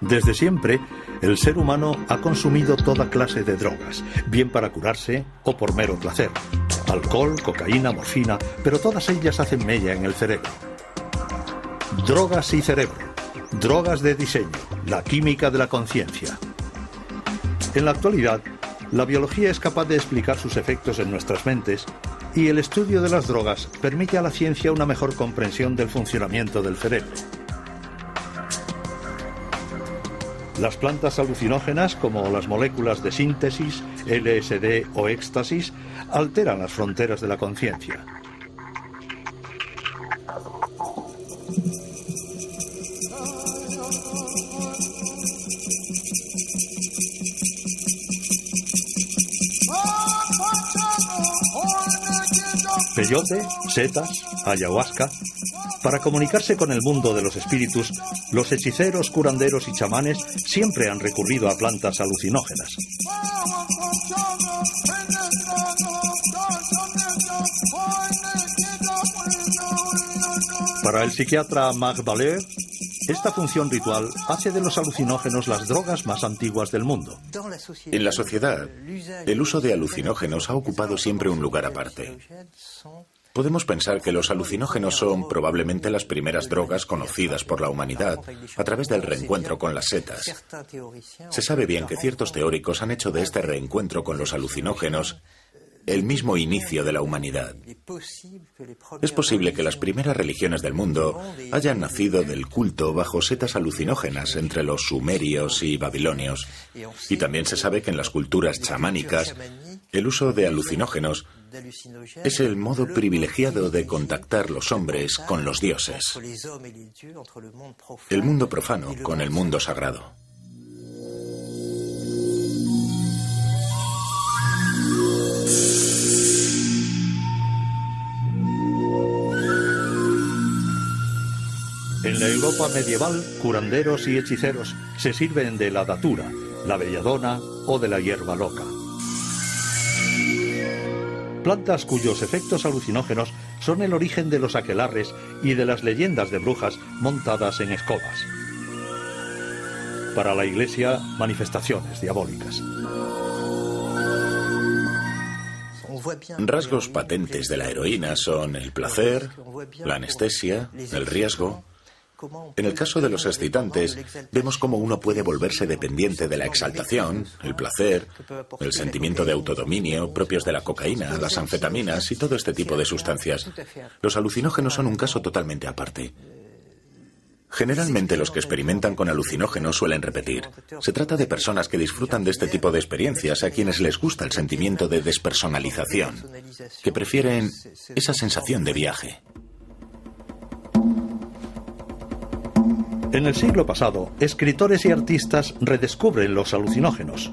Desde siempre, el ser humano ha consumido toda clase de drogas, bien para curarse o por mero placer. Alcohol, cocaína, morfina, pero todas ellas hacen mella en el cerebro. Drogas y cerebro. Drogas de diseño. La química de la conciencia. En la actualidad, la biología es capaz de explicar sus efectos en nuestras mentes y el estudio de las drogas permite a la ciencia una mejor comprensión del funcionamiento del cerebro. Las plantas alucinógenas, como las moléculas de síntesis, LSD o éxtasis, alteran las fronteras de la conciencia. Peyote, setas, ayahuasca. Para comunicarse con el mundo de los espíritus, los hechiceros, curanderos y chamanes siempre han recurrido a plantas alucinógenas. Para el psiquiatra Marc Valeur, esta función ritual hace de los alucinógenos las drogas más antiguas del mundo. En la sociedad, el uso de alucinógenos ha ocupado siempre un lugar aparte. Podemos pensar que los alucinógenos son probablemente las primeras drogas conocidas por la humanidad a través del reencuentro con las setas. Se sabe bien que ciertos teóricos han hecho de este reencuentro con los alucinógenos el mismo inicio de la humanidad. Es posible que las primeras religiones del mundo hayan nacido del culto bajo setas alucinógenas entre los sumerios y babilonios. Y también se sabe que en las culturas chamánicas el uso de alucinógenos es el modo privilegiado de contactar los hombres con los dioses, el mundo profano con el mundo sagrado. En la Europa medieval, curanderos y hechiceros se sirven de la datura, la belladona o de la hierba loca. Plantas cuyos efectos alucinógenos son el origen de los aquelarres y de las leyendas de brujas montadas en escobas. Para la Iglesia, manifestaciones diabólicas. Rasgos patentes de la heroína son el placer, la anestesia, el riesgo. En el caso de los excitantes, vemos cómo uno puede volverse dependiente de la exaltación, el placer, el sentimiento de autodominio propios de la cocaína, las anfetaminas y todo este tipo de sustancias. Los alucinógenos son un caso totalmente aparte. Generalmente los que experimentan con alucinógenos suelen repetir. Se trata de personas que disfrutan de este tipo de experiencias, a quienes les gusta el sentimiento de despersonalización, que prefieren esa sensación de viaje. En el siglo pasado, escritores y artistas redescubren los alucinógenos.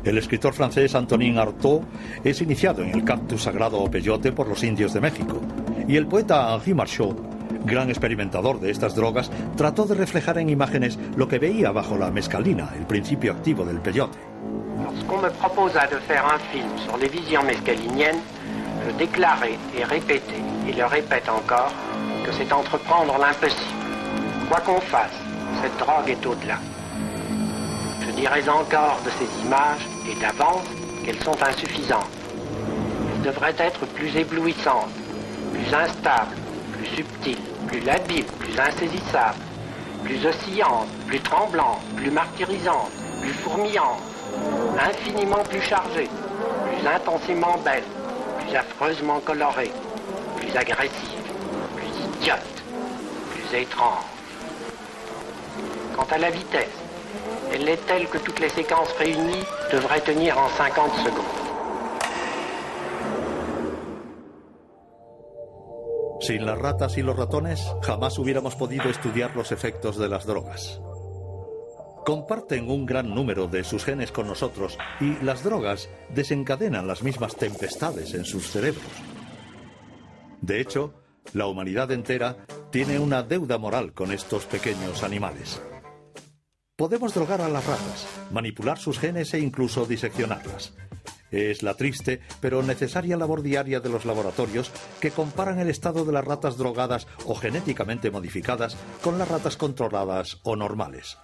El escritor francés Antonin Artaud es iniciado en el cactus sagrado o peyote por los indios de México. Y el poeta Henri Marchot, gran experimentador de estas drogas, trató de reflejar en imágenes lo que veía bajo la mescalina, el principio activo del peyote. Lorsqu'on me proposa de faire un film sur les visions mescaliniennes, je déclarais et répétais, et le répète encore, que c'est entreprendre l'impossible. Quoi qu'on fasse, cette drogue est au-delà. Je dirais encore de ces images, et d'avance, qu'elles sont insuffisantes. Elles devraient être plus éblouissantes, plus instables, plus subtiles, plus labiles, plus insaisissables, plus oscillantes, plus tremblantes, plus martyrisantes, plus fourmillantes, infiniment plus chargées, plus intensément belles, plus affreusement colorées, plus agressives, plus idiotes, plus étranges. Quant à la vitesse, elle est telle que toutes les séquences réunies devraient tenir en 50 secondes. Sin las ratas y los ratones, jamás hubiéramos podido estudiar los efectos de las drogas. Comparten un gran número de sus genes con nosotros y las drogas desencadenan las mismas tempestades en sus cerebros. De hecho, la humanidad entera tiene una deuda moral con estos pequeños animales. Podemos drogar a las ratas, manipular sus genes e incluso diseccionarlas. Es la triste pero necesaria labor diaria de los laboratorios que comparan el estado de las ratas drogadas o genéticamente modificadas con las ratas controladas o normales.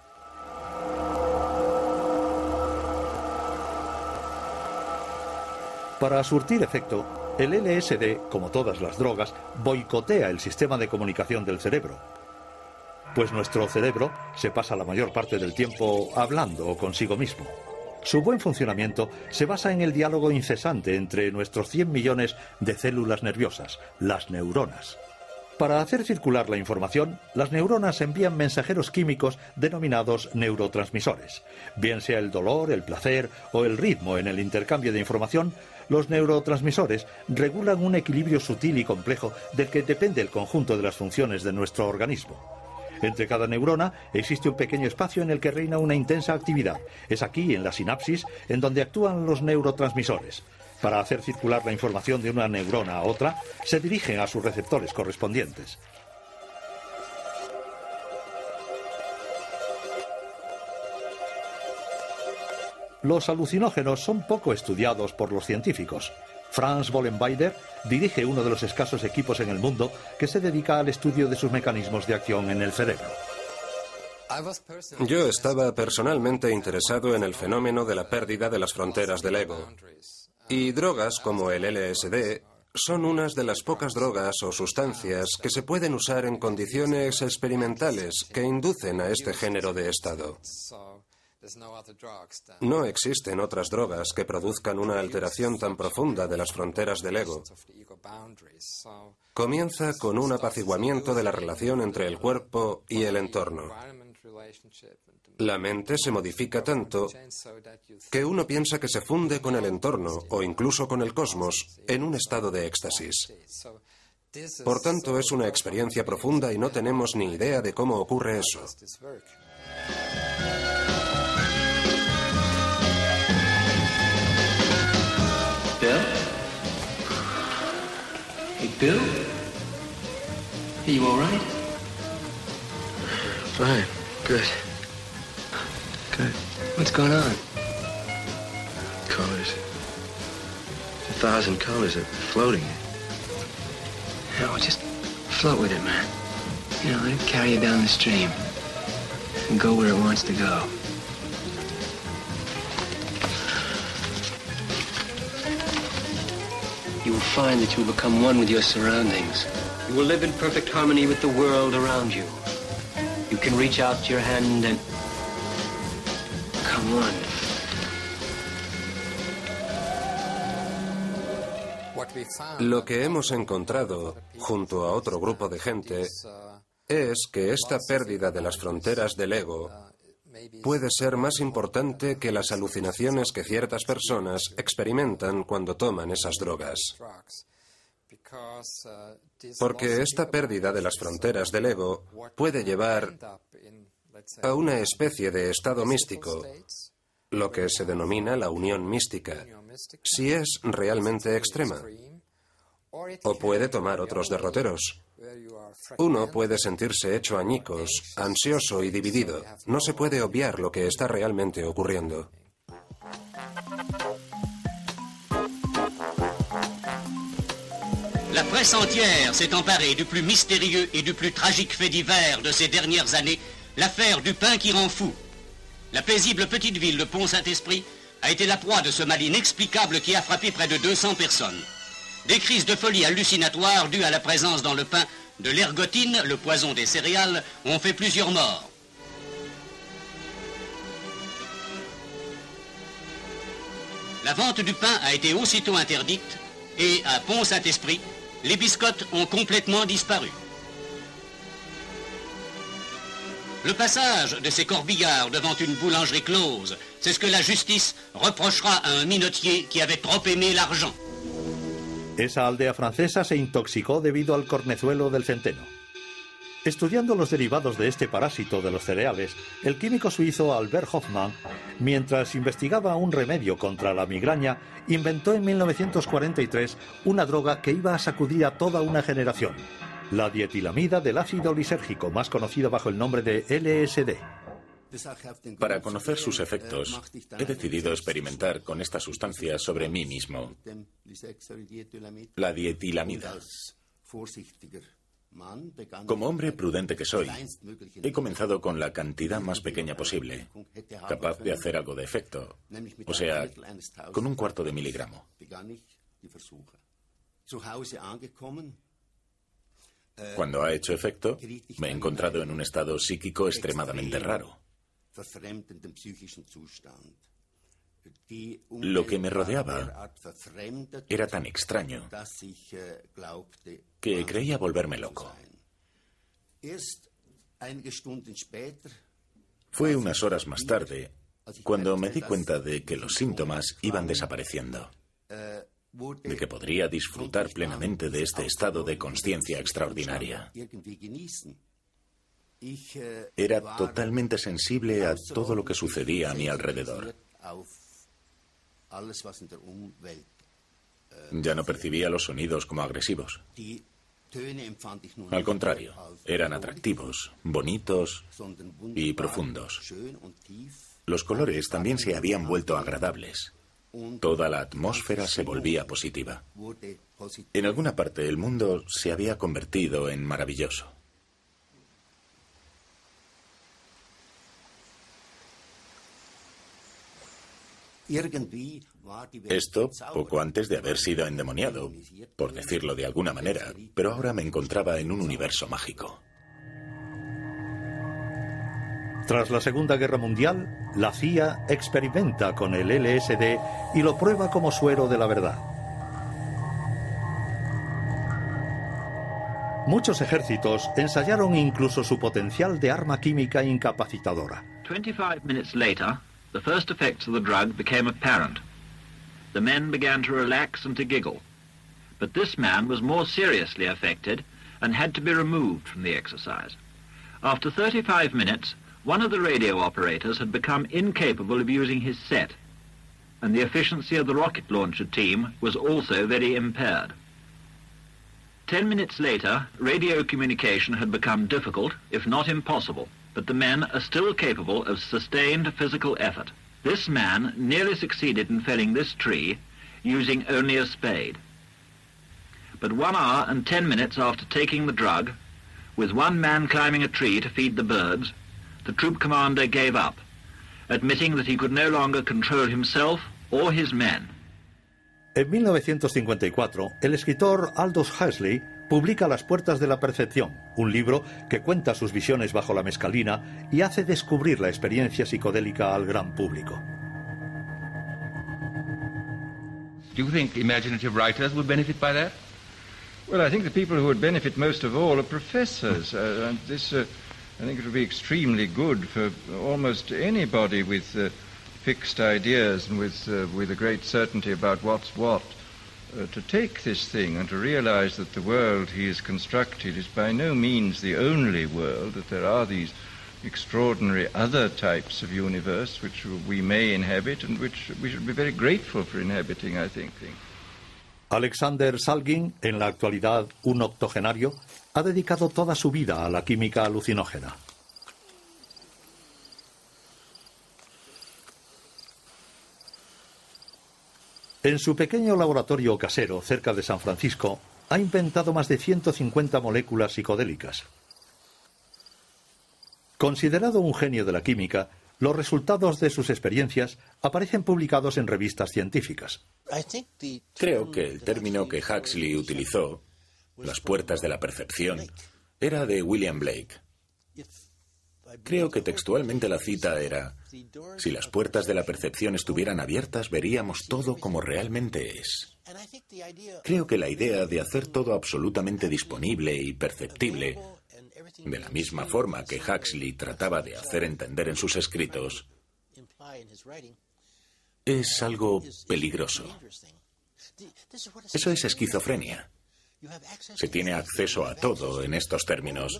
Para surtir efecto, el LSD, como todas las drogas, boicotea el sistema de comunicación del cerebro. Pues nuestro cerebro se pasa la mayor parte del tiempo hablando consigo mismo. Su buen funcionamiento se basa en el diálogo incesante entre nuestros 100 millones de células nerviosas, las neuronas. Para hacer circular la información, las neuronas envían mensajeros químicos denominados neurotransmisores. Bien sea el dolor, el placer o el ritmo en el intercambio de información, los neurotransmisores regulan un equilibrio sutil y complejo del que depende el conjunto de las funciones de nuestro organismo. Entre cada neurona existe un pequeño espacio en el que reina una intensa actividad. Es aquí, en la sinapsis, en donde actúan los neurotransmisores. Para hacer circular la información de una neurona a otra, se dirigen a sus receptores correspondientes. Los alucinógenos son poco estudiados por los científicos. Franz Vollenweider dirige uno de los escasos equipos en el mundo que se dedica al estudio de sus mecanismos de acción en el cerebro. Yo estaba personalmente interesado en el fenómeno de la pérdida de las fronteras del ego. Y drogas como el LSD son unas de las pocas drogas o sustancias que se pueden usar en condiciones experimentales que inducen a este género de estado. No existen otras drogas que produzcan una alteración tan profunda de las fronteras del ego. Comienza con un apaciguamiento de la relación entre el cuerpo y el entorno. La mente se modifica tanto que uno piensa que se funde con el entorno o incluso con el cosmos en un estado de éxtasis. Por tanto, es una experiencia profunda y no tenemos ni idea de cómo ocurre eso. Bill? Hey, Bill? Are you all right? Fine. Good. Good. What's going on? Colors. 1,000 colors are floating. No, just float with it, man. You know, let it carry you down the stream and go where it wants to go. You will find that you will become one with your surroundings. You will live in perfect harmony with the world around you. You can reach out your hand and come on. Lo que hemos encontrado, junto a otro grupo de gente, es que esta pérdida de las fronteras del ego puede ser más importante que las alucinaciones que ciertas personas experimentan cuando toman esas drogas. Porque esta pérdida de las fronteras del ego puede llevar a una especie de estado místico, lo que se denomina la unión mística, si es realmente extrema. O puede tomar otros derroteros. Uno puede sentirse hecho añicos, ansioso y dividido. No se puede obviar lo que está realmente ocurriendo. La presse entière s'est emparée du plus mystérieux et du plus tragique fait divers de ces dernières années, l'affaire du pain qui rend fou. La paisible petite ville de Pont-Saint-Esprit a été la proie de ce mal inexplicable qui a frappé près de 200 personnes. Des crises de folie hallucinatoires dues à la présence dans le pain de l'ergotine, le poison des céréales, ont fait plusieurs morts. La vente du pain a été aussitôt interdite et à Pont-Saint-Esprit, les biscottes ont complètement disparu. Le passage de ces corbillards devant une boulangerie close, c'est ce que la justice reprochera à un minotier qui avait trop aimé l'argent. Esa aldea francesa se intoxicó debido al cornezuelo del centeno. Estudiando los derivados de este parásito de los cereales, el químico suizo Albert Hofmann, mientras investigaba un remedio contra la migraña, inventó en 1943 una droga que iba a sacudir a toda una generación, la dietilamida del ácido lisérgico, más conocida bajo el nombre de LSD. Para conocer sus efectos, he decidido experimentar con esta sustancia sobre mí mismo, la dietilamida. Como hombre prudente que soy, he comenzado con la cantidad más pequeña posible, capaz de hacer algo de efecto, o sea, con 1/4 de miligramo. Cuando ha hecho efecto, me he encontrado en un estado psíquico extremadamente raro. Lo que me rodeaba era tan extraño que creía volverme loco. Fue unas horas más tarde cuando me di cuenta de que los síntomas iban desapareciendo, de que podría disfrutar plenamente de este estado de consciencia extraordinaria. Era totalmente sensible a todo lo que sucedía a mi alrededor. Ya no percibía los sonidos como agresivos. Al contrario, eran atractivos, bonitos y profundos. Los colores también se habían vuelto agradables. Toda la atmósfera se volvía positiva. En alguna parte el mundo se había convertido en maravilloso. Esto poco antes de haber sido endemoniado, por decirlo de alguna manera, pero ahora me encontraba en un universo mágico. Tras la Segunda Guerra Mundial, la CIA experimenta con el LSD y lo prueba como suero de la verdad. Muchos ejércitos ensayaron incluso su potencial de arma química incapacitadora. 25 minutes later, the first effects of the drug became apparent. The men began to relax and to giggle. But this man was more seriously affected and had to be removed from the exercise. After 35 minutes, one of the radio operators had become incapable of using his set, and the efficiency of the rocket launcher team was also very impaired. 10 minutes later, radio communication had become difficult, if not impossible, but the men are still capable of sustained physical effort. This man nearly succeeded in felling this tree using only a spade. But 1 hour and 10 minutes after taking the drug, with one man climbing a tree to feed the birds, the troop commander gave up, admitting that he could no longer control himself or his men. En 1954, el escritor Aldous Huxley publica Las puertas de la percepción, un libro que cuenta sus visiones bajo la mescalina y hace descubrir la experiencia psicodélica al gran público. Do you think imaginative writers would benefit by that? Well, I think the people who would benefit most of all are professors. And this, I think it would be extremely good for almost anybody with fixed ideas and with a great certainty about what's what, to take this thing and to realize that the world he has constructed is by no means the only world, that there are these extraordinary other types of universe which we may inhabit and which we should be very grateful for inhabiting, I think. Alexander Salgin, en la actualidad un octogenario, ha dedicado toda su vida a la química alucinógena. En su pequeño laboratorio casero cerca de San Francisco, ha inventado más de 150 moléculas psicodélicas. Considerado un genio de la química, los resultados de sus experiencias aparecen publicados en revistas científicas. Creo que el término que Huxley utilizó, las puertas de la percepción, era de William Blake. Creo que textualmente la cita era: si las puertas de la percepción estuvieran abiertas, veríamos todo como realmente es. Creo que la idea de hacer todo absolutamente disponible y perceptible, de la misma forma que Huxley trataba de hacer entender en sus escritos, es algo peligroso. Eso es esquizofrenia. Se tiene acceso a todo en estos términos.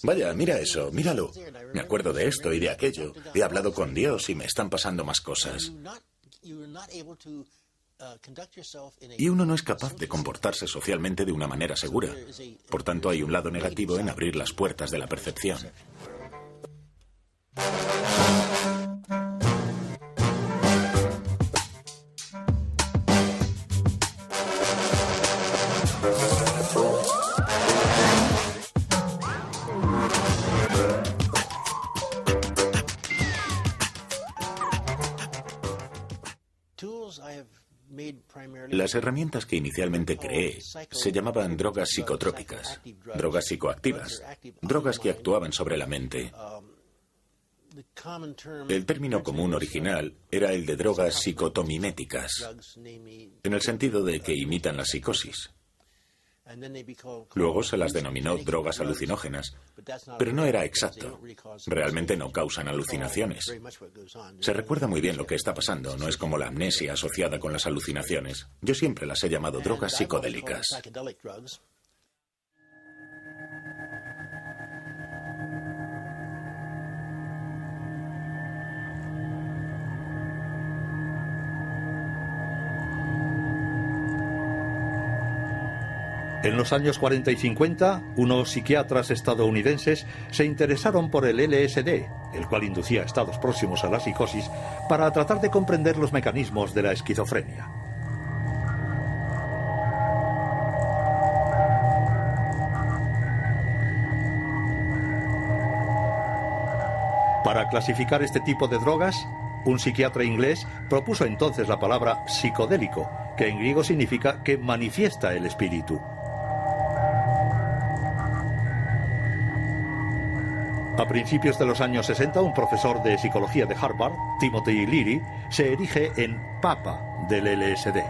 Vaya, mira eso, míralo. Me acuerdo de esto y de aquello. He hablado con Dios y me están pasando más cosas. Y uno no es capaz de comportarse socialmente de una manera segura. Por tanto, hay un lado negativo en abrir las puertas de la percepción. Las herramientas que inicialmente creé se llamaban drogas psicotrópicas, drogas psicoactivas, drogas que actuaban sobre la mente. El término común original era el de drogas psicotomiméticas, en el sentido de que imitan la psicosis. Luego se las denominó drogas alucinógenas, pero no era exacto. Realmente no causan alucinaciones. Se recuerda muy bien lo que está pasando, no es como la amnesia asociada con las alucinaciones. Yo siempre las he llamado drogas psicodélicas. En los años 40 y 50, unos psiquiatras estadounidenses se interesaron por el LSD, el cual inducía estados próximos a la psicosis, para tratar de comprender los mecanismos de la esquizofrenia. Para clasificar este tipo de drogas, un psiquiatra inglés propuso entonces la palabra psicodélico, que en griego significa que manifiesta el espíritu. A principios de los años 60, un profesor de psicología de Harvard, Timothy Leary, se erige en papa del LSD.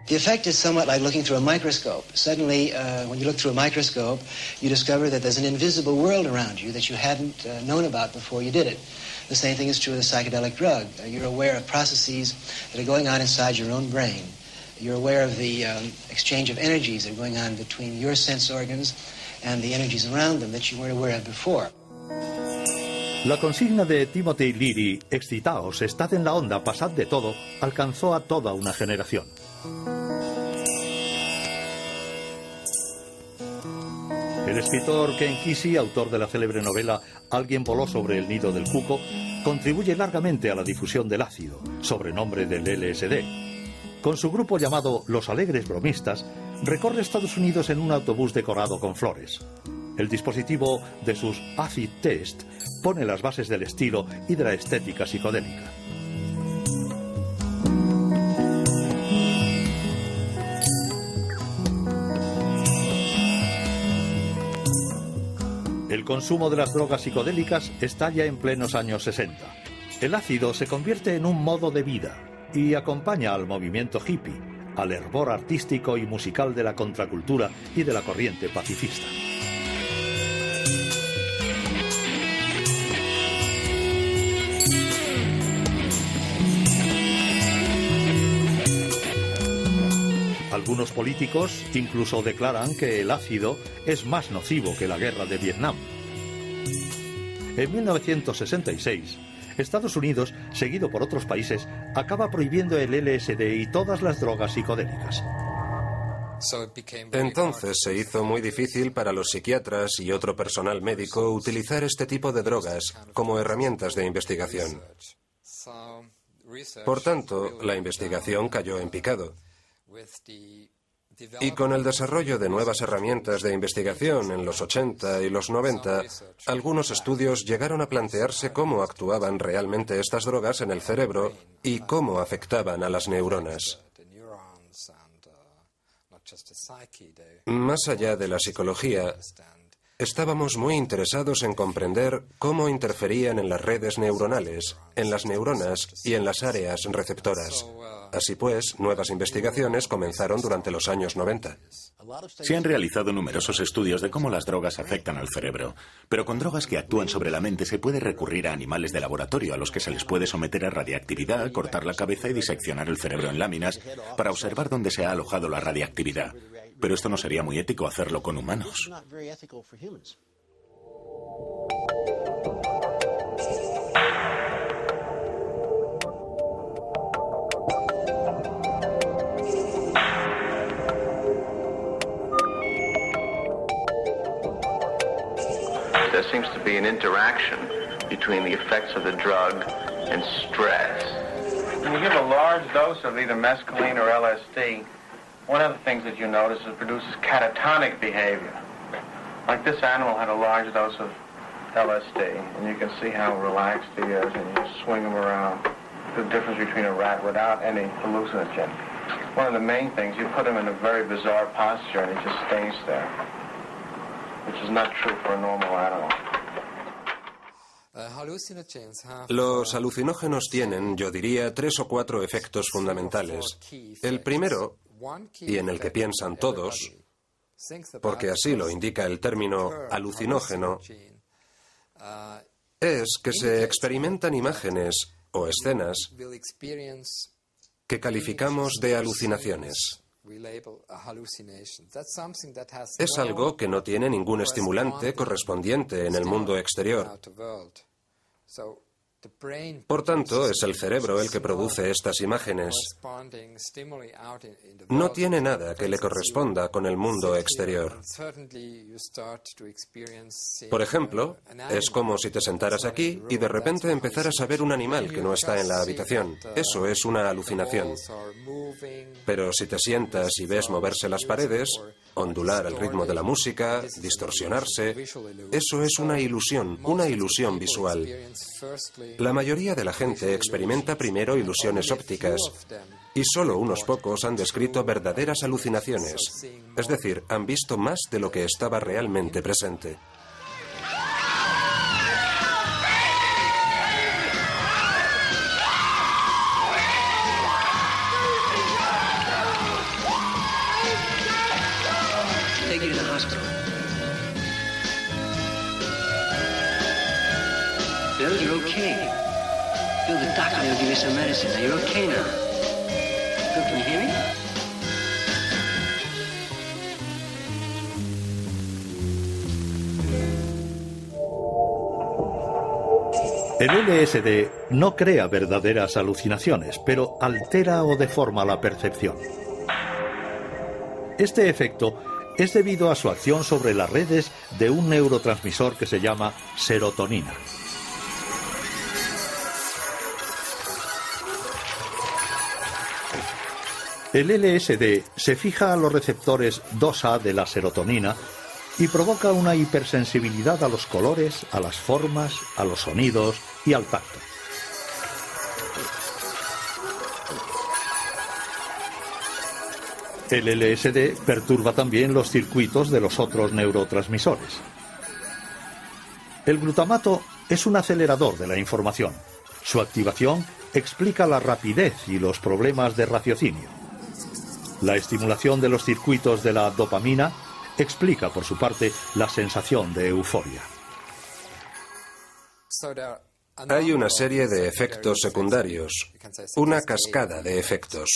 The effect is somewhat like looking through a microscope. Suddenly, when you look through a microscope, you discover that there's an invisible world around you that you hadn't known about before you did it. The same thing is true with a psychedelic drug. You're aware of processes that are going on inside your own brain. You're aware of the exchange of energies that are going on between your sense organs and the energies around them that you weren't aware of before. La consigna de Timothy Leary, excitaos, estad en la onda, pasad de todo, alcanzó a toda una generación. El escritor Ken Kesey, autor de la célebre novela Alguien voló sobre el nido del cuco, contribuye largamente a la difusión del ácido, sobrenombre del LSD. Con su grupo llamado Los Alegres Bromistas, recorre Estados Unidos en un autobús decorado con flores. El dispositivo de sus acid test pone las bases del estilo y de la estética psicodélica. El consumo de las drogas psicodélicas estalla en plenos años 60. El ácido se convierte en un modo de vida y acompaña al movimiento hippie, al hervor artístico y musical de la contracultura y de la corriente pacifista. Algunos políticos incluso declaran que el ácido es más nocivo que la guerra de Vietnam. En 1966, Estados Unidos, seguido por otros países, acaba prohibiendo el LSD y todas las drogas psicodélicas. Entonces se hizo muy difícil para los psiquiatras y otro personal médico utilizar este tipo de drogas como herramientas de investigación. Por tanto, la investigación cayó en picado. Y con el desarrollo de nuevas herramientas de investigación en los 80 y los 90, algunos estudios llegaron a plantearse cómo actuaban realmente estas drogas en el cerebro y cómo afectaban a las neuronas. Más allá de la psicología, estábamos muy interesados en comprender cómo interferían en las redes neuronales, en las neuronas y en las áreas receptoras. Así pues, nuevas investigaciones comenzaron durante los años 90. Se han realizado numerosos estudios de cómo las drogas afectan al cerebro, pero con drogas que actúan sobre la mente se puede recurrir a animales de laboratorio a los que se les puede someter a radiactividad, cortar la cabeza y diseccionar el cerebro en láminas para observar dónde se ha alojado la radiactividad. Pero esto no sería muy ético hacerlo con humanos. There seems to be an interaction between the effects of the drug and stress. When you give a large dose of either mescaline or LSD, one of the things that you notice is it produces catatonic behavior. Like this animal had a large dose of LSD, and you can see how relaxed he is, and you swing him around. the difference between a rat without any hallucinogen. One of the main things, you put him in a very bizarre posture and he just stays there, which is not true for a normal animal. Los alucinógenos tienen, yo diría, 3 o 4 efectos fundamentales. El primero, y en el que piensan todos, porque así lo indica el término alucinógeno, es que se experimentan imágenes o escenas que calificamos de alucinaciones. Es algo que no tiene ningún estimulante correspondiente en el mundo exterior. Por tanto, es el cerebro el que produce estas imágenes. No tiene nada que le corresponda con el mundo exterior. Por ejemplo, es como si te sentaras aquí y de repente empezaras a ver un animal que no está en la habitación. Eso es una alucinación. Pero si te sientas y ves moverse las paredes, ondular al ritmo de la música, distorsionarse, eso es una ilusión visual. La mayoría de la gente experimenta primero ilusiones ópticas y solo unos pocos han descrito verdaderas alucinaciones, es decir, han visto más de lo que estaba realmente presente. Bill, you're okay. Bill, the doctor will give you some medicine. Now, you're okay now. Bill, can you hear me? El LSD no crea verdaderas alucinaciones, pero altera o deforma la percepción. Este efecto es debido a su acción sobre las redes de un neurotransmisor que se llama serotonina. El LSD se fija a los receptores 2A de la serotonina y provoca una hipersensibilidad a los colores, a las formas, a los sonidos y al tacto. El LSD perturba también los circuitos de los otros neurotransmisores. El glutamato es un acelerador de la información. Su activación explica la rapidez y los problemas de raciocinio. La estimulación de los circuitos de la dopamina explica, por su parte, la sensación de euforia. Hay una serie de efectos secundarios, una cascada de efectos.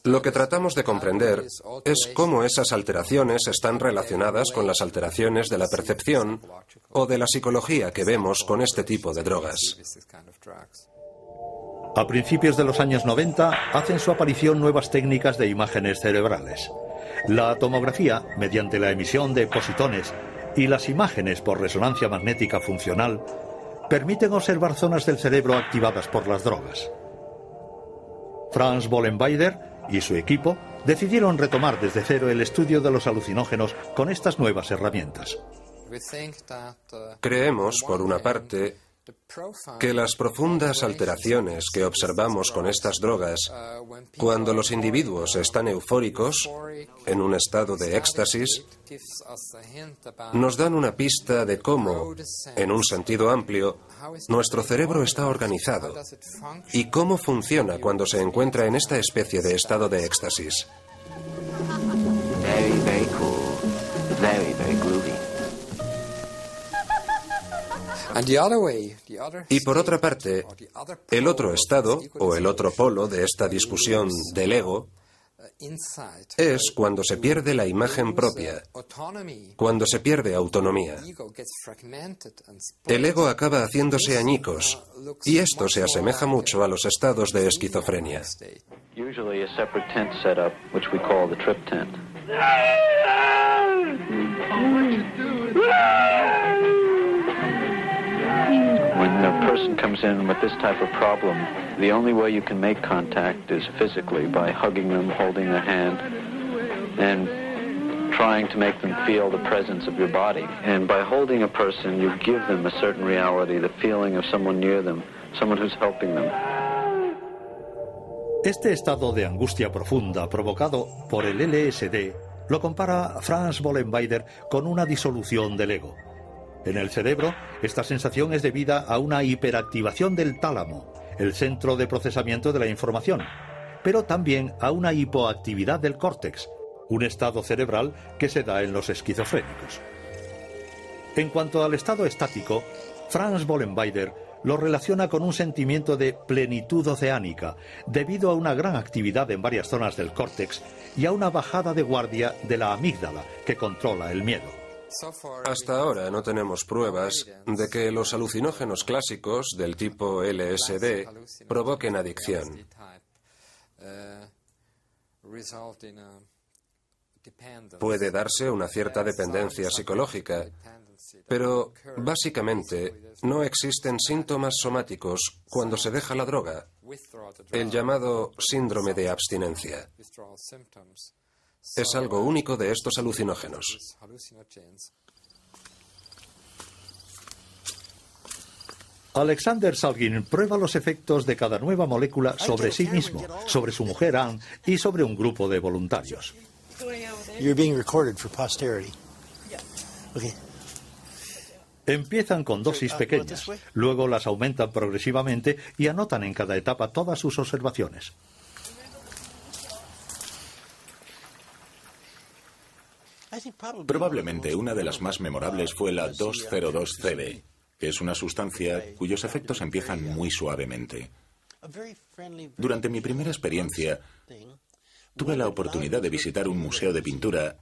Lo que tratamos de comprender es cómo esas alteraciones están relacionadas con las alteraciones de la percepción o de la psicología que vemos con este tipo de drogas. A principios de los años 90 hacen su aparición nuevas técnicas de imágenes cerebrales. La tomografía, mediante la emisión de positones, y las imágenes por resonancia magnética funcional permiten observar zonas del cerebro activadas por las drogas. Franz Bollenweider y su equipo decidieron retomar desde cero el estudio de los alucinógenos con estas nuevas herramientas. Creemos, por una parte, que las profundas alteraciones que observamos con estas drogas, cuando los individuos están eufóricos, en un estado de éxtasis, nos dan una pista de cómo, en un sentido amplio, nuestro cerebro está organizado y cómo funciona cuando se encuentra en esta especie de estado de éxtasis. Very, very cool. Very, very groovy. Y por otra parte, el otro estado, o el otro polo de esta discusión del ego, es cuando se pierde la imagen propia, cuando se pierde autonomía. El ego acaba haciéndose añicos, y esto se asemeja mucho a los estados de esquizofrenia. Usually a separate tent setup, which we call the trip tent. When a person comes in with this type of problem, the only way you can make contact is physically, by hugging them, holding their hand, and trying to make them feel the presence of your body. And by holding a person, you give them a certain reality, the feeling of someone near them, someone who's helping them. Este estado de angustia profunda provocado por el LSD lo compara Franz Vollenweider con una disolución del ego. En el cerebro, esta sensación es debida a una hiperactivación del tálamo, el centro de procesamiento de la información, pero también a una hipoactividad del córtex, un estado cerebral que se da en los esquizofrénicos. En cuanto al estado estático, Franz Vollenweider lo relaciona con un sentimiento de plenitud oceánica, debido a una gran actividad en varias zonas del córtex y a una bajada de guardia de la amígdala, que controla el miedo. Hasta ahora no tenemos pruebas de que los alucinógenos clásicos del tipo LSD provoquen adicción. Puede darse una cierta dependencia psicológica, pero básicamente no existen síntomas somáticos cuando se deja la droga, el llamado síndrome de abstinencia. Es algo único de estos alucinógenos. Alexander Salgin prueba los efectos de cada nueva molécula sobre sí mismo, sobre su mujer Anne y sobre un grupo de voluntarios. You're being recorded for posterity. Okay. Empiezan con dosis pequeñas, luego las aumentan progresivamente y anotan en cada etapa todas sus observaciones. Probablemente una de las más memorables fue la 202-CB, que es una sustancia cuyos efectos empiezan muy suavemente. Durante mi primera experiencia, tuve la oportunidad de visitar un museo de pintura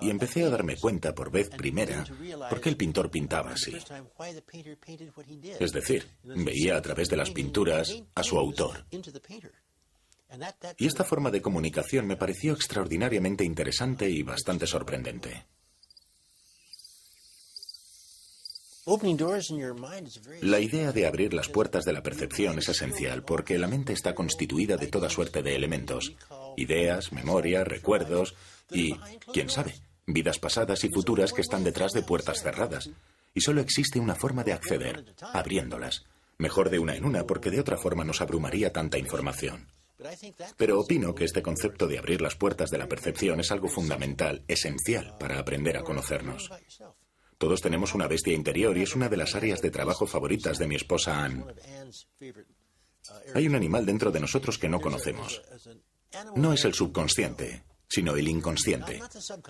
y empecé a darme cuenta por vez primera por qué el pintor pintaba así. Es decir, veía a través de las pinturas a su autor. Y esta forma de comunicación me pareció extraordinariamente interesante y bastante sorprendente. La idea de abrir las puertas de la percepción es esencial porque la mente está constituida de toda suerte de elementos, ideas, memoria, recuerdos y, quién sabe, vidas pasadas y futuras que están detrás de puertas cerradas. Y solo existe una forma de acceder, abriéndolas. Mejor de una en una porque de otra forma nos abrumaría tanta información. Pero opino que este concepto de abrir las puertas de la percepción es algo fundamental, esencial para aprender a conocernos. Todos tenemos una bestia interior y es una de las áreas de trabajo favoritas de mi esposa Anne. Hay un animal dentro de nosotros que no conocemos. No es el subconsciente, sino el inconsciente.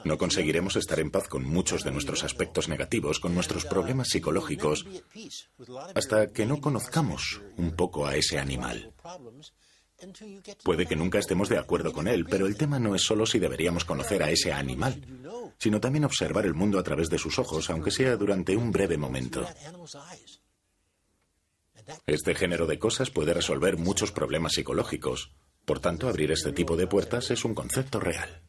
No conseguiremos estar en paz con muchos de nuestros aspectos negativos, con nuestros problemas psicológicos, hasta que no conozcamos un poco a ese animal. Puede que nunca estemos de acuerdo con él, pero el tema no es solo si deberíamos conocer a ese animal, sino también observar el mundo a través de sus ojos, aunque sea durante un breve momento. Este género de cosas puede resolver muchos problemas psicológicos. Por tanto, abrir este tipo de puertas es un concepto real.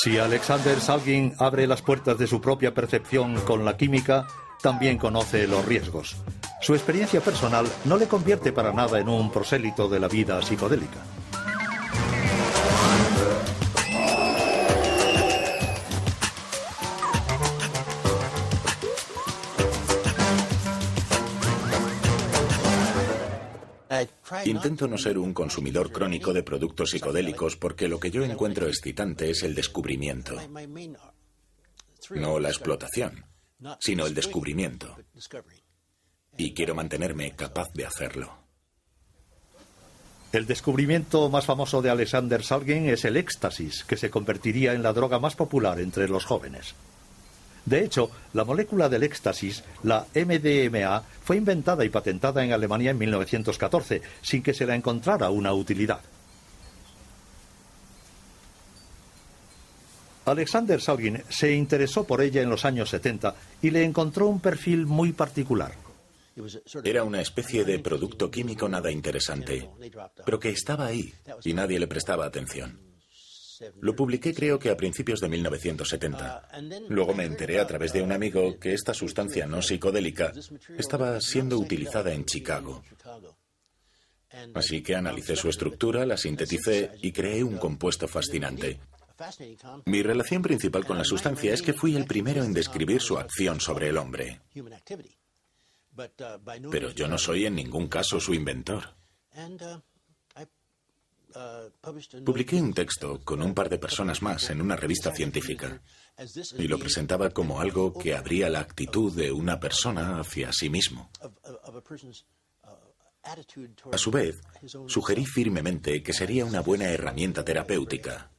Si Alexander Salgin abre las puertas de su propia percepción con la química, también conoce los riesgos. Su experiencia personal no le convierte para nada en un prosélito de la vida psicodélica. Intento no ser un consumidor crónico de productos psicodélicos porque lo que yo encuentro excitante es el descubrimiento. No la explotación, sino el descubrimiento. Y quiero mantenerme capaz de hacerlo. El descubrimiento más famoso de Alexander Salgin es el éxtasis, que se convertiría en la droga más popular entre los jóvenes. De hecho, la molécula del éxtasis, la MDMA, fue inventada y patentada en Alemania en 1914, sin que se le encontrara una utilidad. Alexander Salgin se interesó por ella en los años 70 y le encontró un perfil muy particular. Era una especie de producto químico nada interesante, pero que estaba ahí y nadie le prestaba atención. Lo publiqué creo que a principios de 1970. Luego me enteré a través de un amigo que esta sustancia no psicodélica estaba siendo utilizada en Chicago. Así que analicé su estructura, la sinteticé y creé un compuesto fascinante. Mi relación principal con la sustancia es que fui el primero en describir su acción sobre el hombre. Pero yo no soy en ningún caso su inventor. Publiqué un texto con un par de personas más en una revista científica y lo presentaba como algo que abría la actitud de una persona hacia sí mismo. A su vez, sugerí firmemente que sería una buena herramienta terapéutica.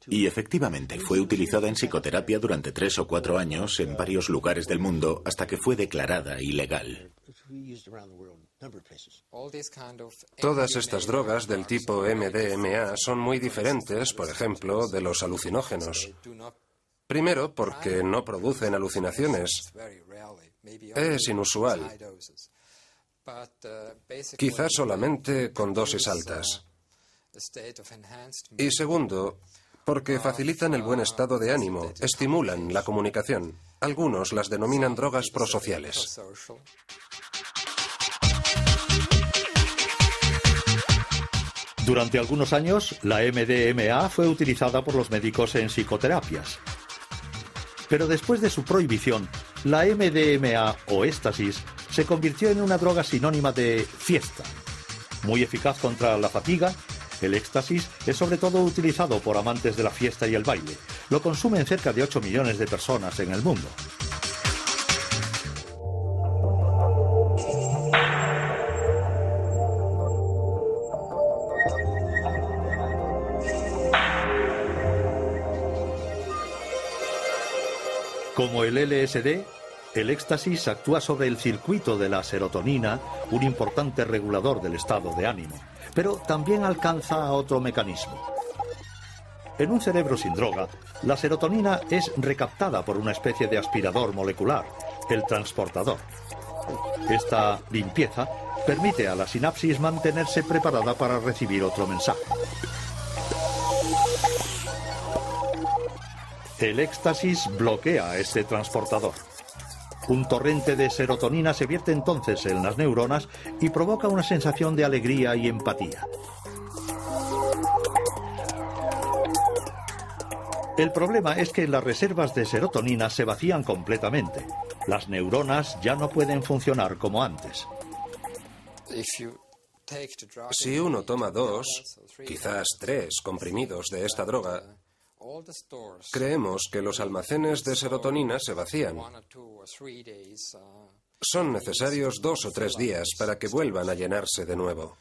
Y efectivamente fue utilizada en psicoterapia durante 3 o 4 años en varios lugares del mundo hasta que fue declarada ilegal. Todas estas drogas del tipo MDMA son muy diferentes, por ejemplo, de los alucinógenos. Primero, porque no producen alucinaciones. Es inusual. Quizás solamente con dosis altas. Y segundo, porque facilitan el buen estado de ánimo, estimulan la comunicación. Algunos las denominan drogas prosociales. Durante algunos años, la MDMA fue utilizada por los médicos en psicoterapias. Pero después de su prohibición, la MDMA o éxtasis se convirtió en una droga sinónima de fiesta. Muy eficaz contra la fatiga, el éxtasis es sobre todo utilizado por amantes de la fiesta y el baile. Lo consumen cerca de 8 millones de personas en el mundo. Como el LSD, el éxtasis actúa sobre el circuito de la serotonina, un importante regulador del estado de ánimo, pero también alcanza otro mecanismo. En un cerebro sin droga, la serotonina es recaptada por una especie de aspirador molecular, el transportador. Esta limpieza permite a la sinapsis mantenerse preparada para recibir otro mensaje. El éxtasis bloquea este transportador. Un torrente de serotonina se vierte entonces en las neuronas y provoca una sensación de alegría y empatía. El problema es que las reservas de serotonina se vacían completamente. Las neuronas ya no pueden funcionar como antes. Si uno toma 2, quizás 3 comprimidos de esta droga, creemos que los almacenes de serotonina se vacían. Son necesarios 2 o 3 días para que vuelvan a llenarse de nuevo.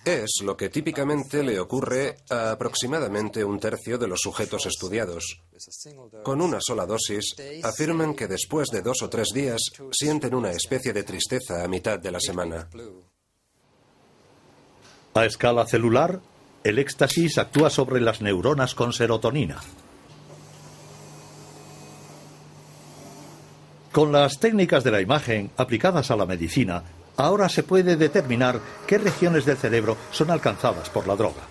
Es lo que típicamente le ocurre a aproximadamente 1/3 de los sujetos estudiados. Con una sola dosis, afirman que después de 2 o 3 días sienten una especie de tristeza a mitad de la semana. A escala celular, el éxtasis actúa sobre las neuronas con serotonina. Con las técnicas de la imagen aplicadas a la medicina, ahora se puede determinar qué regiones del cerebro son alcanzadas por la droga.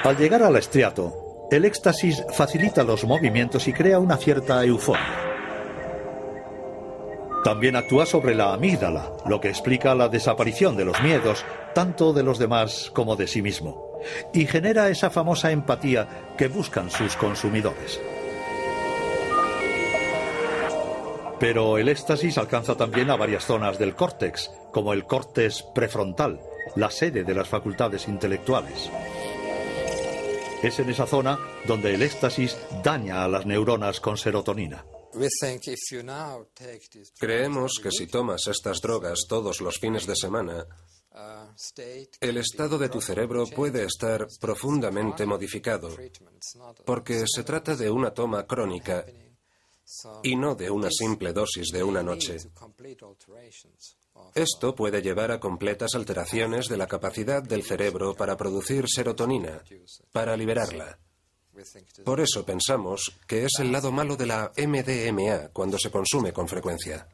Al llegar al estriato, el éxtasis facilita los movimientos y crea una cierta euforia. También actúa sobre la amígdala, lo que explica la desaparición de los miedos, tanto de los demás como de sí mismo, y genera esa famosa empatía que buscan sus consumidores. Pero el éxtasis alcanza también a varias zonas del córtex, como el córtex prefrontal, la sede de las facultades intelectuales. Es en esa zona donde el éxtasis daña a las neuronas con serotonina. Creemos que si tomas estas drogas todos los fines de semana, el estado de tu cerebro puede estar profundamente modificado, porque se trata de una toma crónica y no de una simple dosis de una noche. Esto puede llevar a completas alteraciones de la capacidad del cerebro para producir serotonina, para liberarla. Por eso pensamos que es el lado malo de la MDMA cuando se consume con frecuencia.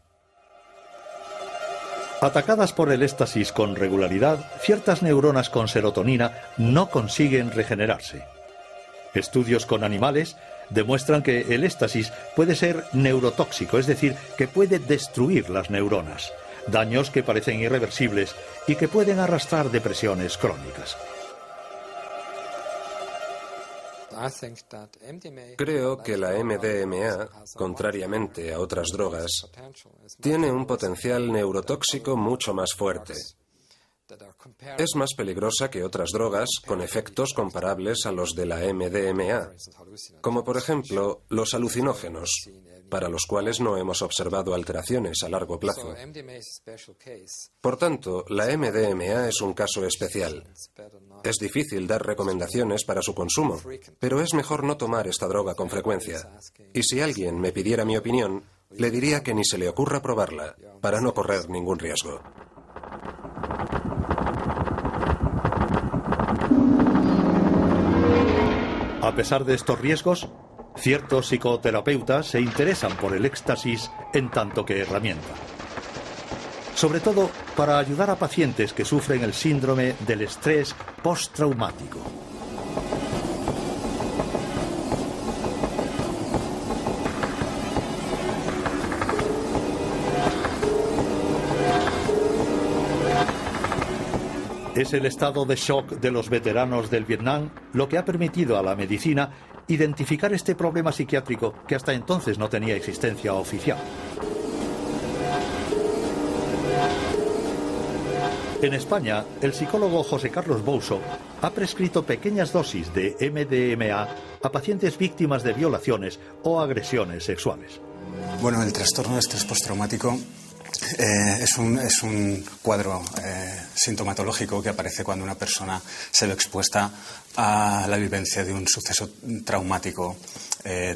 Atacadas por el éxtasis con regularidad, ciertas neuronas con serotonina no consiguen regenerarse. Estudios con animales demuestran que el éxtasis puede ser neurotóxico, es decir, que puede destruir las neuronas, daños que parecen irreversibles y que pueden arrastrar depresiones crónicas. Creo que la MDMA, contrariamente a otras drogas, tiene un potencial neurotóxico mucho más fuerte. Es más peligrosa que otras drogas con efectos comparables a los de la MDMA, como por ejemplo los alucinógenos, para los cuales no hemos observado alteraciones a largo plazo. Por tanto, la MDMA es un caso especial. Es difícil dar recomendaciones para su consumo, pero es mejor no tomar esta droga con frecuencia. Y si alguien me pidiera mi opinión, le diría que ni se le ocurra probarla, para no correr ningún riesgo. A pesar de estos riesgos, ciertos psicoterapeutas se interesan por el éxtasis en tanto que herramienta. Sobre todo para ayudar a pacientes que sufren el síndrome del estrés postraumático. Es el estado de shock de los veteranos del Vietnam lo que ha permitido a la medicina identificar este problema psiquiátrico que hasta entonces no tenía existencia oficial. En España, el psicólogo José Carlos Bouso ha prescrito pequeñas dosis de MDMA a pacientes víctimas de violaciones o agresiones sexuales. Bueno, el trastorno de estrés postraumático es un cuadro sintomatológico que aparece cuando una persona se ve expuesta a la vivencia de un suceso traumático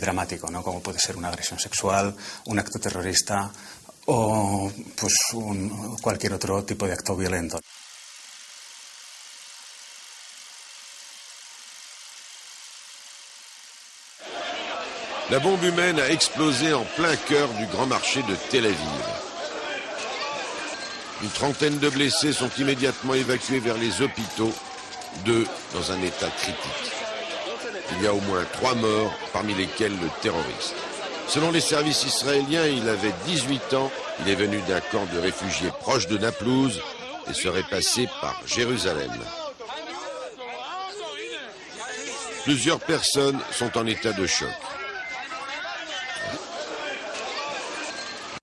dramático, ¿no? Como puede ser una agresión sexual, un acto terrorista o pues cualquier otro tipo de acto violento. La bombe humaine a explosé en plein cœur du grand marché de Tel Aviv. Une trentaine de blessés sont immédiatement évacués vers les hôpitaux, 2 dans un état critique. Il y a au moins 3 morts, parmi lesquels le terroriste. Selon les services israéliens, il avait 18 ans, il est venu d'un camp de réfugiés proche de Naplouse et serait passé par Jérusalem. Plusieurs personnes sont en état de choc.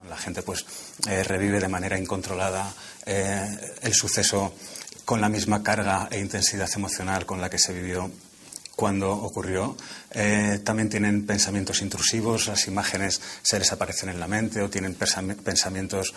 La gente pues revive de manera incontrolada el suceso con la misma carga e intensidad emocional con la que se vivió cuando ocurrió. También tienen pensamientos intrusivos, las imágenes se les aparecen en la mente o tienen pensamientos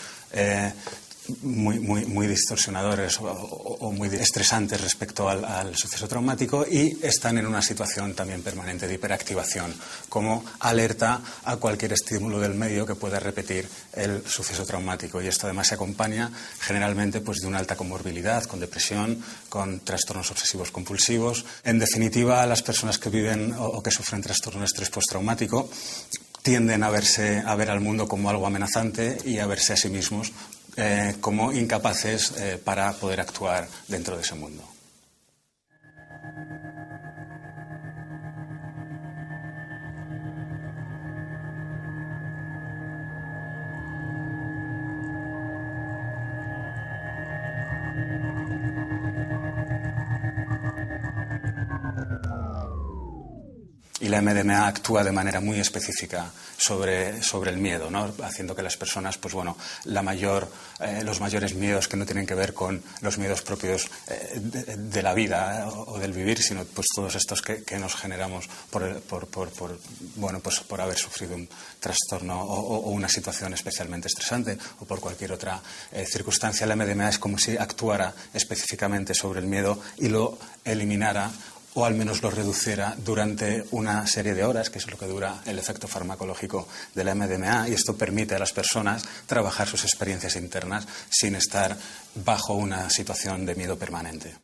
muy distorsionadores o muy estresantes respecto al suceso traumático, y están en una situación también permanente de hiperactivación, como alerta a cualquier estímulo del medio que pueda repetir el suceso traumático. Y esto además se acompaña generalmente pues de una alta comorbilidad, con depresión, con trastornos obsesivos compulsivos. En definitiva, las personas que viven o que sufren trastorno de estrés postraumático tienden a ver al mundo como algo amenazante y a verse a sí mismos como incapaces para poder actuar dentro de ese mundo. Y la MDMA actúa de manera muy específica sobre el miedo, ¿no? Haciendo que las personas, pues bueno, los mayores miedos que no tienen que ver con los miedos propios de la vida o del vivir, sino pues todos estos que nos generamos por haber sufrido un trastorno o una situación especialmente estresante o por cualquier otra circunstancia. La MDMA es como si actuara específicamente sobre el miedo y lo eliminara, o al menos lo reduciera durante una serie de horas, que es lo que dura el efecto farmacológico de la MDMA, y esto permite a las personas trabajar sus experiencias internas sin estar bajo una situación de miedo permanente.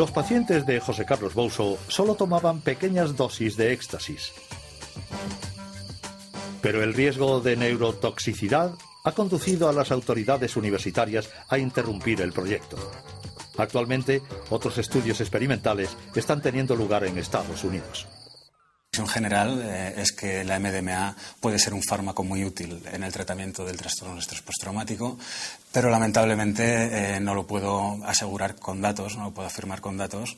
Los pacientes de José Carlos Bouso solo tomaban pequeñas dosis de éxtasis. Pero el riesgo de neurotoxicidad ha conducido a las autoridades universitarias a interrumpir el proyecto. Actualmente, otros estudios experimentales están teniendo lugar en Estados Unidos. En general es que la MDMA puede ser un fármaco muy útil en el tratamiento del trastorno de estrés postraumático, pero lamentablemente no lo puedo asegurar con datos, no lo puedo afirmar con datos,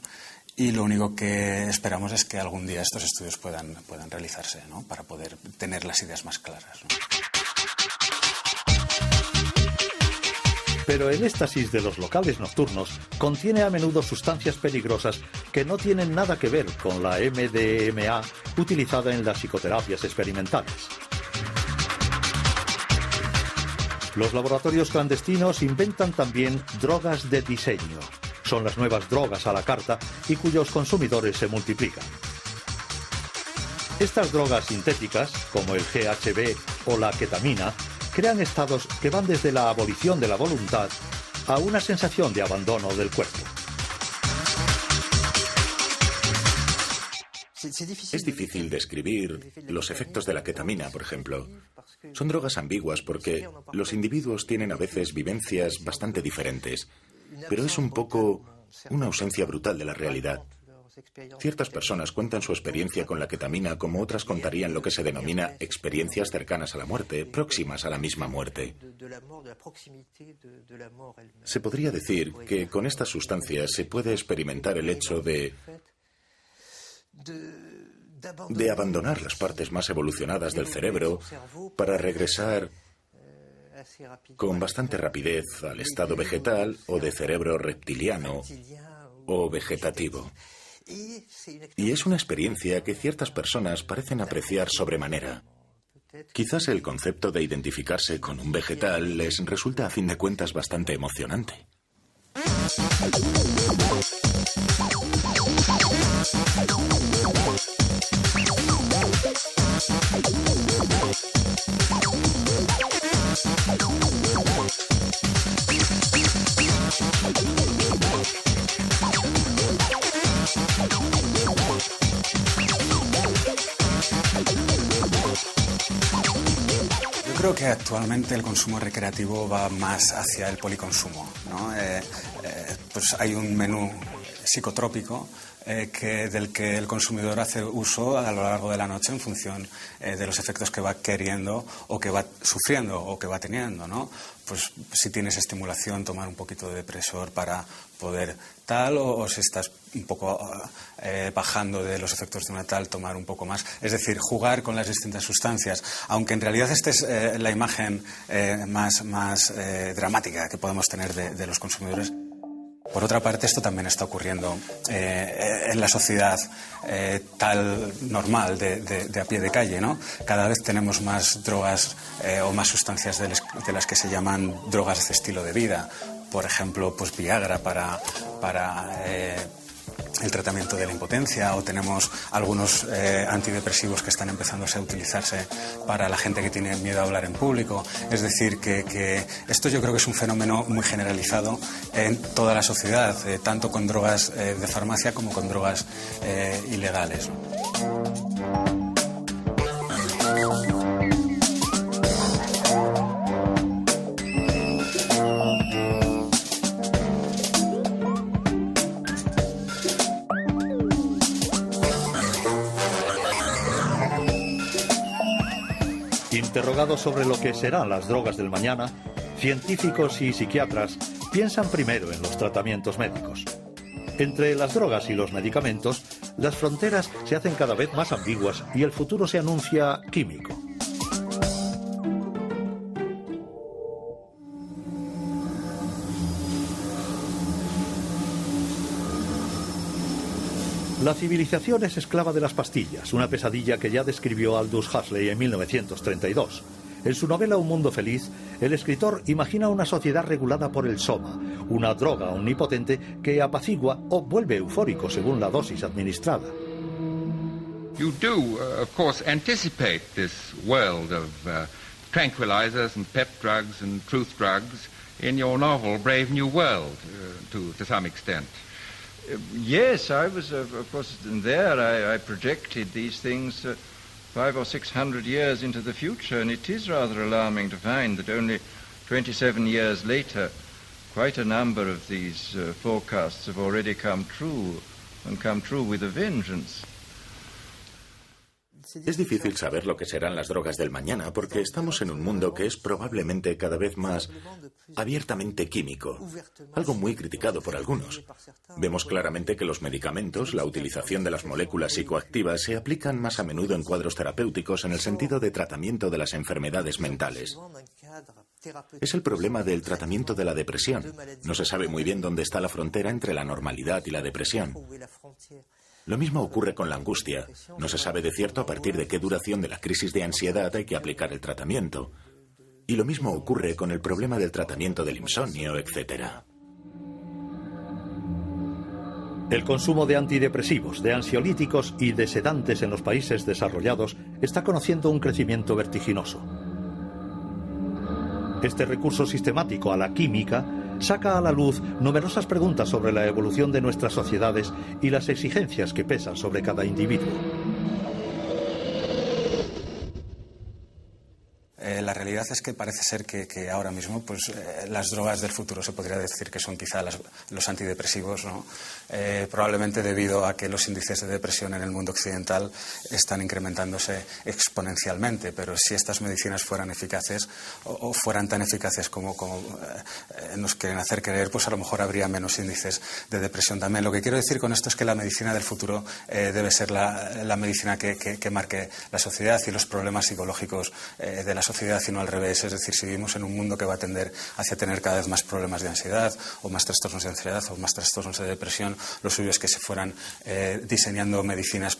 y lo único que esperamos es que algún día estos estudios puedan realizarse, ¿no?, para poder tener las ideas más claras, ¿no? Pero el éxtasis de los locales nocturnos contiene a menudo sustancias peligrosas que no tienen nada que ver con la MDMA utilizada en las psicoterapias experimentales. Los laboratorios clandestinos inventan también drogas de diseño. Son las nuevas drogas a la carta y cuyos consumidores se multiplican. Estas drogas sintéticas, como el GHB o la ketamina, crean estados que van desde la abolición de la voluntad a una sensación de abandono del cuerpo. Es difícil describir los efectos de la ketamina, por ejemplo. Son drogas ambiguas porque los individuos tienen a veces vivencias bastante diferentes, pero es un poco una ausencia brutal de la realidad. Ciertas personas cuentan su experiencia con la ketamina como otras contarían lo que se denomina experiencias cercanas a la muerte, próximas a la misma muerte. Se podría decir que con estas sustancias se puede experimentar el hecho de abandonar las partes más evolucionadas del cerebro para regresar con bastante rapidez al estado vegetal o de cerebro reptiliano o vegetativo. Y es una experiencia que ciertas personas parecen apreciar sobremanera. Quizás el concepto de identificarse con un vegetal les resulta a fin de cuentas bastante emocionante. Yo creo que actualmente el consumo recreativo va más hacia el policonsumo, ¿no? Pues hay un menú psicotrópico del que el consumidor hace uso a lo largo de la noche en función de los efectos que va queriendo o que va sufriendo o que va teniendo, ¿no? Pues si tienes estimulación, tomar un poquito de depresor para poder tal, o si estás un poco bajando de los efectos de una tal, tomar un poco más. Es decir, jugar con las distintas sustancias, aunque en realidad esta es la imagen más dramática que podemos tener de los consumidores. Por otra parte, esto también está ocurriendo en la sociedad tal normal de a pie de calle, ¿no? Cada vez tenemos más drogas o más sustancias de las que se llaman drogas de estilo de vida. Por ejemplo, pues Viagra para el tratamiento de la impotencia, o tenemos algunos antidepresivos que están empezando a utilizarse para la gente que tiene miedo a hablar en público. Es decir, que esto yo creo que es un fenómeno muy generalizado en toda la sociedad, tanto con drogas de farmacia como con drogas ilegales. Interrogados sobre lo que serán las drogas del mañana, científicos y psiquiatras piensan primero en los tratamientos médicos. Entre las drogas y los medicamentos, las fronteras se hacen cada vez más ambiguas y el futuro se anuncia químico. La civilización es esclava de las pastillas, una pesadilla que ya describió Aldous Huxley en 1932. En su novela Un mundo feliz, el escritor imagina una sociedad regulada por el soma, una droga omnipotente que apacigua o vuelve eufórico según la dosis administrada. You do, of course, anticipate this world of tranquilizers and pep drugs and truth drugs in your novel Brave New World, to some extent. Yes, I was, of course, there I projected these things 500 or 600 years into the future, and it is rather alarming to find that only 27 years later, quite a number of these forecasts have already come true, and come true with a vengeance. Es difícil saber lo que serán las drogas del mañana, porque estamos en un mundo que es probablemente cada vez más abiertamente químico, algo muy criticado por algunos. Vemos claramente que los medicamentos, la utilización de las moléculas psicoactivas, se aplican más a menudo en cuadros terapéuticos en el sentido de tratamiento de las enfermedades mentales. Es el problema del tratamiento de la depresión. No se sabe muy bien dónde está la frontera entre la normalidad y la depresión. Lo mismo ocurre con la angustia. No se sabe de cierto a partir de qué duración de la crisis de ansiedad hay que aplicar el tratamiento. Y lo mismo ocurre con el problema del tratamiento del insomnio, etc. El consumo de antidepresivos, de ansiolíticos y de sedantes en los países desarrollados está conociendo un crecimiento vertiginoso. Este recurso sistemático a la química saca a la luz numerosas preguntas sobre la evolución de nuestras sociedades y las exigencias que pesan sobre cada individuo. La realidad es que parece ser que ahora mismo las drogas del futuro se podría decir que son quizá los antidepresivos, ¿no? Probablemente debido a que los índices de depresión en el mundo occidental están incrementándose exponencialmente, pero si estas medicinas fueran eficaces o fueran tan eficaces como nos quieren hacer creer, pues a lo mejor habría menos índices de depresión también. Lo que quiero decir con esto es que la medicina del futuro debe ser la medicina que marque la sociedad y los problemas psicológicos de la sociedad, y no al revés. Es decir, si vivimos en un mundo que va a tender hacia tener cada vez más problemas de ansiedad o más trastornos de ansiedad o más trastornos de depresión, lo suyo es que se fueran diseñando medicinas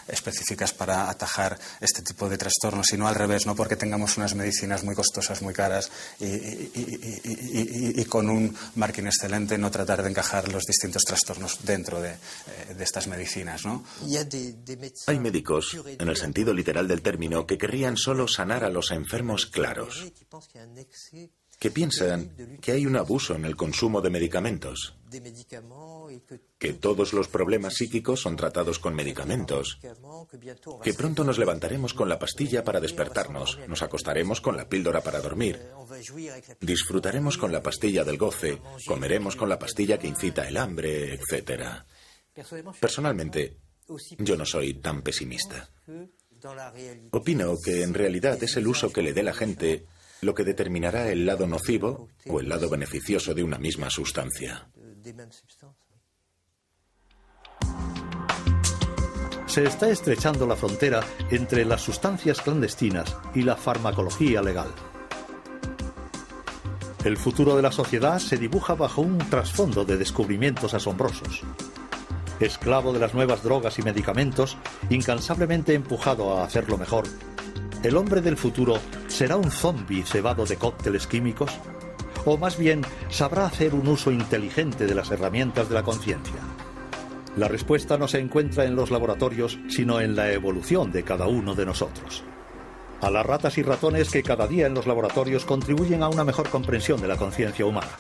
específicas para atajar este tipo de trastornos, y no al revés, no porque tengamos unas medicinas muy costosas, muy caras y con un marketing excelente, no tratar de encajar los distintos trastornos dentro de estas medicinas, ¿no? Hay médicos, en el sentido literal del término, que querrían solo sanar a los enfermos claros, que piensan que hay un abuso en el consumo de medicamentos, que todos los problemas psíquicos son tratados con medicamentos, que pronto nos levantaremos con la pastilla para despertarnos, nos acostaremos con la píldora para dormir, disfrutaremos con la pastilla del goce, comeremos con la pastilla que incita el hambre, etc. Personalmente, yo no soy tan pesimista. Opino que en realidad es el uso que le dé la gente lo que determinará el lado nocivo o el lado beneficioso de una misma sustancia. Se está estrechando la frontera entre las sustancias clandestinas y la farmacología legal. El futuro de la sociedad se dibuja bajo un trasfondo de descubrimientos asombrosos. Esclavo de las nuevas drogas y medicamentos, incansablemente empujado a hacerlo mejor, ¿el hombre del futuro será un zombi cebado de cócteles químicos? ¿O más bien sabrá hacer un uso inteligente de las herramientas de la conciencia? La respuesta no se encuentra en los laboratorios, sino en la evolución de cada uno de nosotros. A las ratas y ratones que cada día en los laboratorios contribuyen a una mejor comprensión de la conciencia humana.